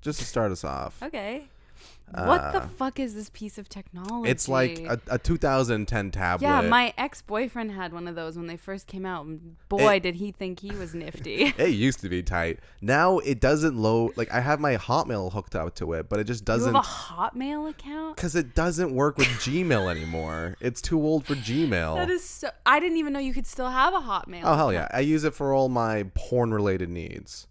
just to start us off. Okay. What the fuck is this piece of technology? It's like a 2010 tablet. Yeah, my ex-boyfriend had one of those when they first came out. Boy, did he think he was nifty. It used to be tight. Now it doesn't load. Like, I have my Hotmail hooked up to it, but it just doesn't. You have a Hotmail account? Because it doesn't work with Gmail anymore. It's too old for Gmail. That is so... I didn't even know you could still have a Hotmail Oh, hell account. yeah. I use it for all my porn-related needs.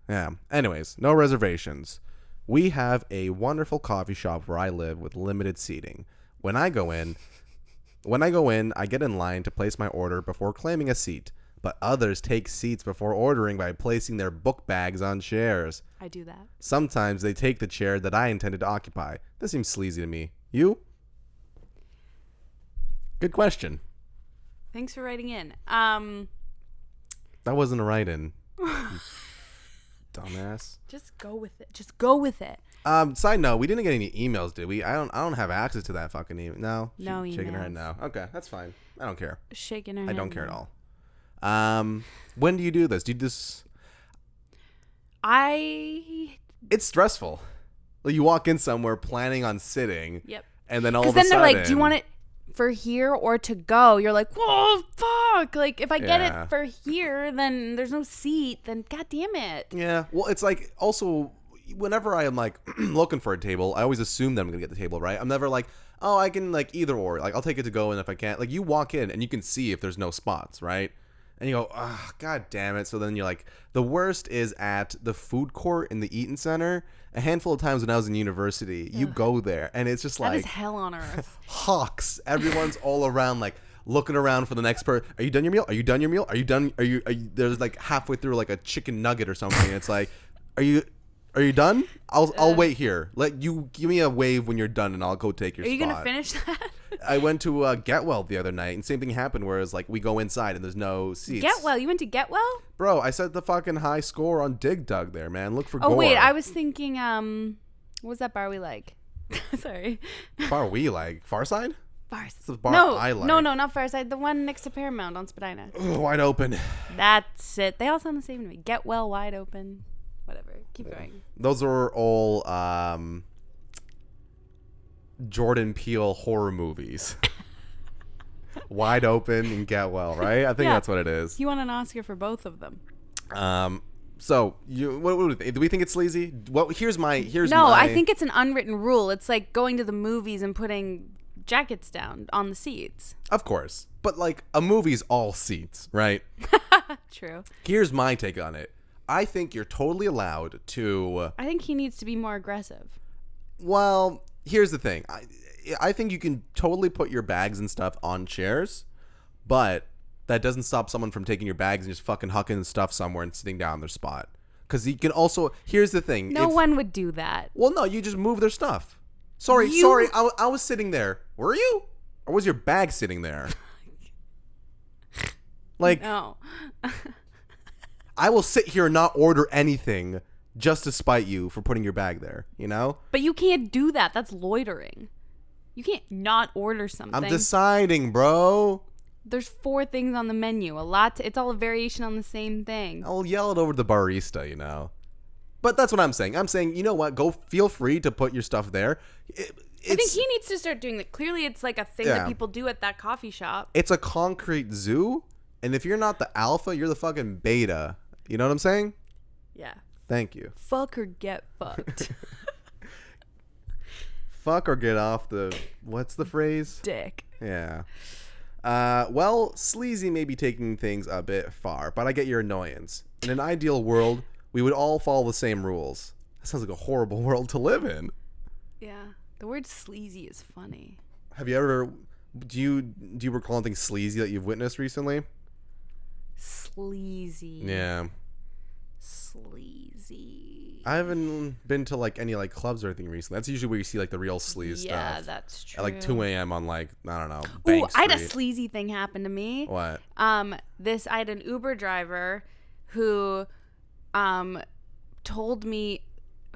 Yeah. Anyways, no reservations. We have a wonderful coffee shop where I live with limited seating. When I go in, I get in line to place my order before claiming a seat. But others take seats before ordering by placing their book bags on chairs. I do that. Sometimes they take the chair that I intended to occupy. This seems sleazy to me. You? Good question. Thanks for writing in. That wasn't a write-in. Dumbass. Just go with it. Just go with it. Side note, we didn't get any emails, did we? I don't have access to that fucking email. No? No emails. Shaking her head no. Okay, that's fine. I don't care. Shaking her head. I don't care at all. When do you do this? Do you just... It's stressful. Like, you walk in somewhere planning on sitting. Yep. And then all of a sudden... Because then they're like, do you want it for here or to go? You're like, whoa, fuck. Like, if I get it for here, then there's no seat. Then, god damn it. Yeah. Well, it's like, also, whenever I am, like, looking for a table, I always assume that I'm going to get the table, right? I'm never like, oh, I can, like, either or. Like, I'll take it to go, and if I can't. Like, you walk in, and you can see if there's no spots, right? And you go, oh, god damn it. So then you're like, the worst is at the food court in the Eaton Center. A handful of times when I was in university, you go there, and it's just like... That is hell on earth. Hawks. Everyone's all around, like, looking around for the next person. Are you done your meal? Are you done your meal? Are you done? Are you there's, like, halfway through, like, a chicken nugget or something. It's like, are you done? I'll wait here. Let you give me a wave when you're done, and I'll go take your spot. Are you going to finish that? I went to Getwell the other night, and same thing happened, where it's like, we go inside, and there's no seats. Getwell? You went to Getwell? Bro, I set the fucking high score on Dig Dug there, man. Look for Oh, gore. wait. I was thinking, what was that bar we like? Sorry. Bar we like? Farside? Bars. It's the bar I like. No, not Farside. The one next to Paramount on Spadina. Ugh, wide open. That's it. They all sound the same to me. Getwell, wide open. Whatever. Keep going. Those are all Jordan Peele horror movies. Wide Open and Get Well, right? I think that's what it is. He won an Oscar for both of them. So what do we think? Do we think it's sleazy? Well, here's my. No, I think it's an unwritten rule. It's like going to the movies and putting jackets down on the seats. Of course, but like a movie's all seats, right? True. Here's my take on it. I think you're totally allowed to. I think he needs to be more aggressive. Well, here's the thing. I think you can totally put your bags and stuff on chairs, but that doesn't stop someone from taking your bags and just fucking hucking stuff somewhere and sitting down their spot. Because you can also... Here's the thing. No one would do that. Well, no, you just move their stuff. Sorry. I was sitting there. Were you? Or was your bag sitting there? Like... No. I will sit here and not order anything just to spite you for putting your bag there, you know? But you can't do that. That's loitering. You can't not order something. I'm deciding, bro. There's 4 things on the menu. It's all a variation on the same thing. I'll yell it over the barista, you know? But that's what I'm saying. I'm saying, you know what? Go feel free to put your stuff there. I think he needs to start doing that. Clearly, it's like a thing that people do at that coffee shop. It's a concrete zoo. And if you're not the alpha, you're the fucking beta. You know what I'm saying? Yeah. Thank you. Fuck or get fucked. Fuck or get off the... What's the phrase? Dick. Yeah. Well, sleazy may be taking things a bit far, but I get your annoyance. In an ideal world, we would all follow the same rules. That sounds like a horrible world to live in. Yeah. The word sleazy is funny. Have you ever... Do you recall anything sleazy that you've witnessed recently? Sleazy. Yeah. Sleazy. I haven't been to like any like clubs or anything recently. That's usually where you see like the real sleaze stuff. Yeah, that's true. At like 2 a.m. on like, I don't know, Bank I had a Street. sleazy thing happen to me. What? I had an Uber driver who told me,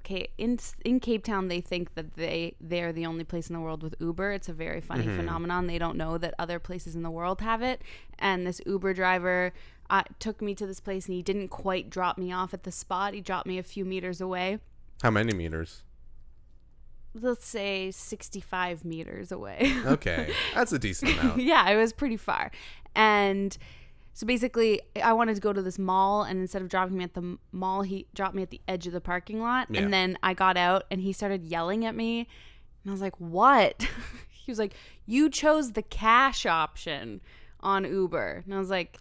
okay, in Cape Town, they think that they're the only place in the world with Uber. It's a very funny phenomenon. They don't know that other places in the world have it. And this Uber driver took me to this place, and he didn't quite drop me off at the spot. He dropped me a few meters away. How many meters? Let's say 65 meters away. Okay, that's a decent amount. Yeah, it was pretty far. And so basically, I wanted to go to this mall, and instead of dropping me at the mall, he dropped me at the edge of the parking lot. Yeah. And then I got out, and he started yelling at me. And I was like, what? He was like, you chose the cash option on Uber. And I was like,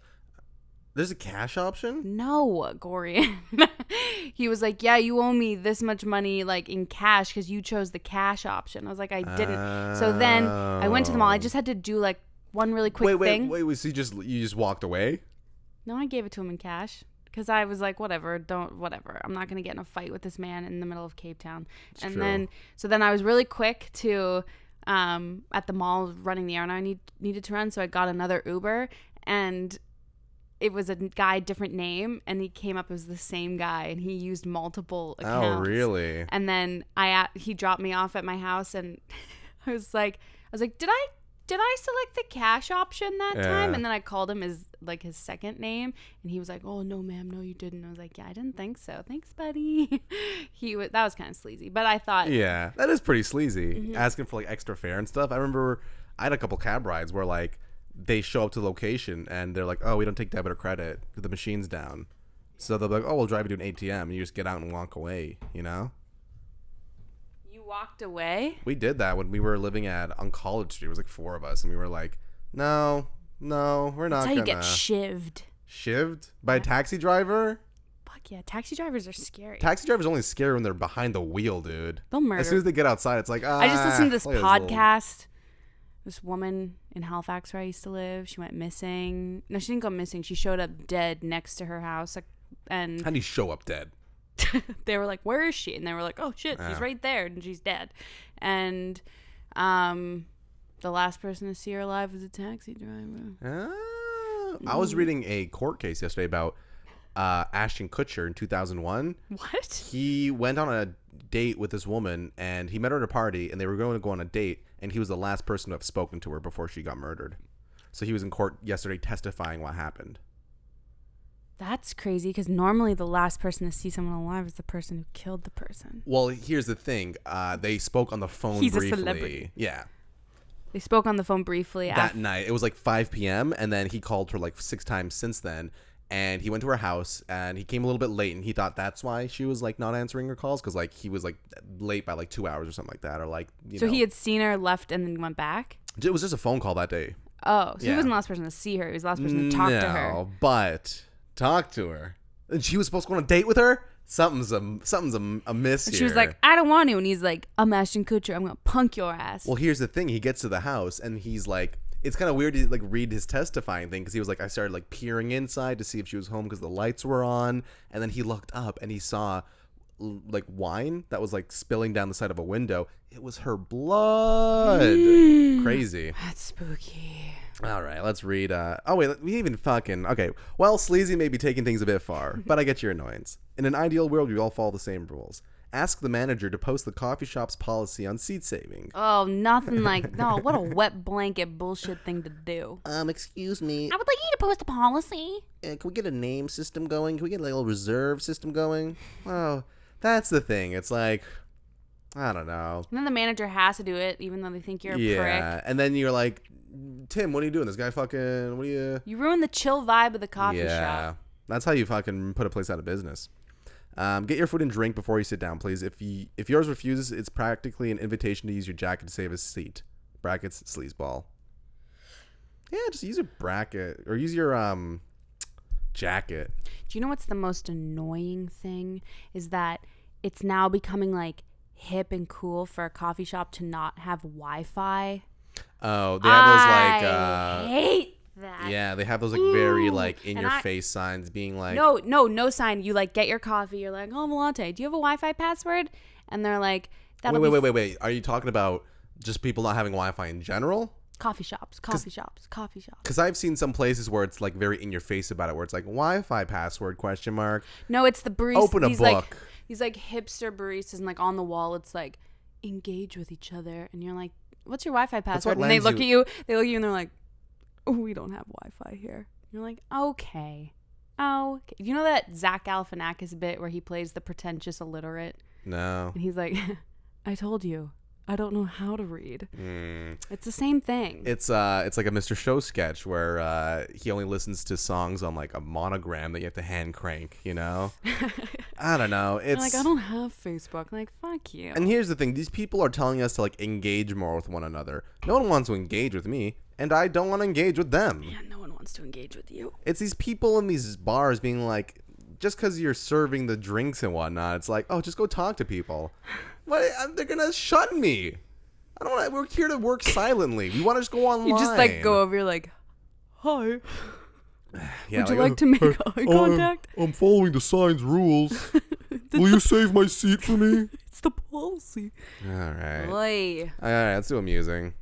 there's a cash option? No, Gorian. He was like, yeah, you owe me this much money like in cash because you chose the cash option. I was like, I didn't. So then I went to the mall. I just had to do like one really quick thing. Wait. So you just walked away? No, I gave it to him in cash because I was like, whatever. I'm not going to get in a fight with this man in the middle of Cape Town. It's true. Then I was really quick to at the mall running the errand I needed to run. So I got another Uber, and it was a guy, different name, and he came up as the same guy, and he used multiple accounts. Oh, really? And then he dropped me off at my house, and I was like, did I select the cash option that time? And then I called him his second name, and he was like, oh no, ma'am, no, you didn't. I was like, yeah, I didn't think so. Thanks, buddy. That was kind of sleazy, but I thought, yeah, that is pretty sleazy. Asking for like extra fare and stuff. I remember I had a couple cab rides where like they show up to the location and they're like, oh, we don't take debit or credit. The machine's down. So they'll be like, oh, we'll drive you to an ATM. And you just get out and walk away, you know? You walked away? We did that when we were living on College Street. It was like 4 of us. And we were like, no, we're not going to. That's how you get shivved. Shivved? By a taxi driver? Fuck yeah. Taxi drivers are scary. Taxi drivers are only scary when they're behind the wheel, dude. They'll murder. As soon as they get outside, it's like, I just listened to this podcast. This woman in Halifax where I used to live, she went missing. No, she didn't go missing. She showed up dead next to her house. And how do you show up dead? They were like, where is she? And they were like, oh shit, she's right there, and she's dead. And the last person to see her alive was a taxi driver. I was reading a court case yesterday about Ashton Kutcher in 2001. What? He went on a date with this woman, and he met her at a party, and they were going to go on a date, and he was the last person to have spoken to her before she got murdered. So he was in court yesterday testifying what happened. That's crazy, because normally the last person to see someone alive is the person who killed the person. Well, here's the thing. They spoke on the phone briefly. He's a celebrity. Yeah. They spoke on the phone briefly. That night. It was like 5 p.m., and then he called her like 6 times since then. And he went to her house, and he came a little bit late, and he thought that's why she was like not answering her calls, because like he was like late by like 2 hours or something like that, or like so he had seen her, left, and then went back. It was just a phone call that day. Oh, so he wasn't the last person to see her; he was the last person to talk to her. No, but talk to her, and she was supposed to go on a date with her. Something's amiss here. She was like, I don't want to, and he's like, I'm Ashton Kutcher, I'm gonna punk your ass. Well, here's the thing: he gets to the house, and he's like. It's kind of weird to like read his testifying thing because he was like, I started like peering inside to see if she was home because the lights were on, and then he looked up and he saw like wine that was like spilling down the side of a window. It was her blood. Crazy. That's spooky. All right, let's read. Oh wait, we even fucking okay. Well, sleazy may be taking things a bit far, but I get your annoyance. In an ideal world, we all follow the same rules. Ask the manager to post the coffee shop's policy on seat saving. Oh, nothing like no. What a wet blanket bullshit thing to do. Excuse me. I would like you to post a policy. Can we get a name system going? Can we get a little reserve system going? Oh, that's the thing. It's like, I don't know. And then the manager has to do it, even though they think you're a prick. Yeah, and then you're like, Tim, what are you doing? This guy fucking, what are you? You ruined the chill vibe of the coffee shop. Yeah, that's how you fucking put a place out of business. Get your food and drink before you sit down, please. If yours refuses, it's practically an invitation to use your jacket to save a seat. Brackets, sleazeball. Yeah, just use a bracket or use your jacket. Do you know what's the most annoying thing? Is that it's now becoming like hip and cool for a coffee shop to not have Wi-Fi. Oh, they have those like I hate that. Yeah, they have those like very like in your face signs being like no sign. You like get your coffee, you're like, oh, I'm a latte. Do you have a Wi-Fi password? And they're like, wait. Are you talking about just people not having Wi-Fi in general? Coffee shops. Because I've seen some places where it's like very in your face about it, where it's like Wi-Fi password ? No, it's the barista. Open a book. these like hipster baristas, and like on the wall it's like engage with each other, and you're like, what's your Wi-Fi password? And they look at you and they're like, oh, we don't have Wi-Fi here. You're like, okay. You know that Zach Galifianakis bit where he plays the pretentious illiterate? No. And he's like, I told you, I don't know how to read. It's the same thing. It's like a Mr. Show sketch where he only listens to songs on like a monogram that you have to hand crank, you know? I don't know. It's like, I don't have Facebook. I'm like, fuck you. And here's the thing. These people are telling us to like engage more with one another. No one wants to engage with me, and I don't want to engage with them. Yeah, no one wants to engage with you. It's these people in these bars being like, just because you're serving the drinks and whatnot, it's like, oh, just go talk to people. What? They're gonna shut me. I don't want. We're here to work silently. We want to just go online. You just like go over. You're like, hi. Yeah, would you like to make eye contact? I'm following the sign's rules. Will you save my seat for me? It's the policy. All right. Boy. All right. Let's do amusing.